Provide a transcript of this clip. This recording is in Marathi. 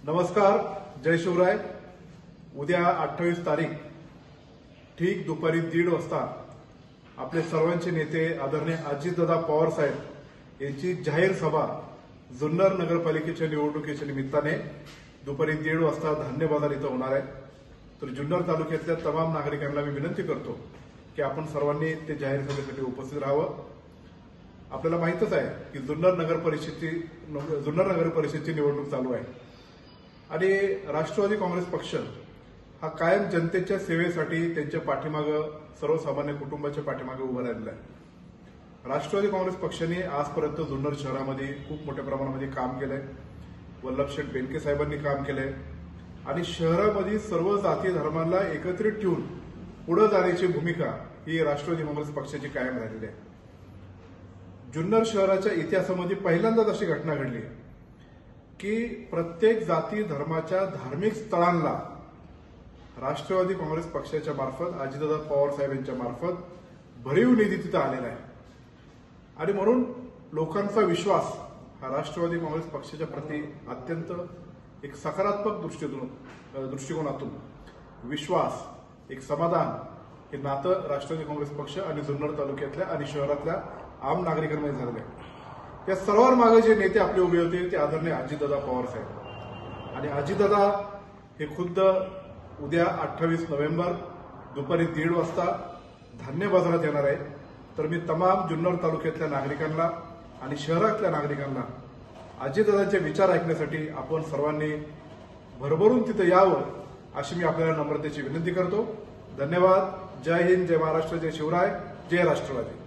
नमस्कार, जय शिवराय। उद्या 28 तारीख ठीक दुपारी 1:30 वाजता आपले सर्वांचे नेते आदरणीय अजितदादा पवार साहेब यांची जाहीर सभा जुन्नर नगरपालिकेच्या निवडणुकीच्या निमित्ताने दुपारी 1:30 वाजता धान्य बाजार इथं होणार आहे। तर जुन्नर तालुक्यातल्या तमाम नागरिकांना मी विनंती करतो की आपण सर्वांनी ते जाहीर सभेसाठी उपस्थित राहावं। आपल्याला माहितच आहे की जुन्नर नगर परिषदेची निवडणूक चालू आहे आणि राष्ट्रवादी काँग्रेस पक्ष हा कायम जनतेच्या सेवेसाठी त्यांच्या पाठीमागे सर्वसामान्य कुटुंबाच्या पाठीमागे उभा राहिलेला आहे। राष्ट्रवादी काँग्रेस पक्षाने आजपर्यंत जुन्नर शहरामध्ये खूप मोठ्या प्रमाणामध्ये काम केलंय। वल्लभशेठ बेनके साहेबांनी काम केलंय आणि शहरामध्ये सर्व जाती धर्मांना एकत्रित ठेवून पुढे जाण्याची भूमिका ही राष्ट्रवादी काँग्रेस पक्षाची कायम राहिलेली आहे। जुन्नर शहराच्या इतिहासामध्ये पहिल्यांदाच अशी घटना घडली की प्रत्येक जाती धर्माच्या धार्मिक स्थळांना राष्ट्रवादी काँग्रेस पक्षाच्या मार्फत अजितदादा पवार साहेब यांच्या मार्फत भरीव निधी तिथं आलेला आहे आणि म्हणून लोकांचा विश्वास हा राष्ट्रवादी काँग्रेस पक्षाच्या प्रति अत्यंत एक सकारात्मक दृष्टिकोनातून विश्वास, एक समाधान हे नातं राष्ट्रवादी काँग्रेस पक्ष आणि जुन्नर तालुक्यातल्या आणि शहरातल्या आम नागरिकांमध्ये झालेलं आहे। या सर्वांमागे जे नेते आपले उभे होते ते आदरणीय अजितदादा पवार साहेब आणि अजितदादा हे खुद्द उद्या 28 नोव्हेंबर दुपारी 1:30 वाजता धान्य बाजारात येणार आहे। तर मी तमाम जुन्नर तालुक्यातल्या नागरिकांना आणि शहरातल्या नागरिकांना अजितदादांचे विचार ऐकण्यासाठी आपण सर्वांनी भरभरून तिथे यावं अशी मी आपल्याला नम्रतेची विनंती करतो। धन्यवाद। जय हिंद, जय महाराष्ट्र, जय शिवराय, जय राष्ट्रवादी।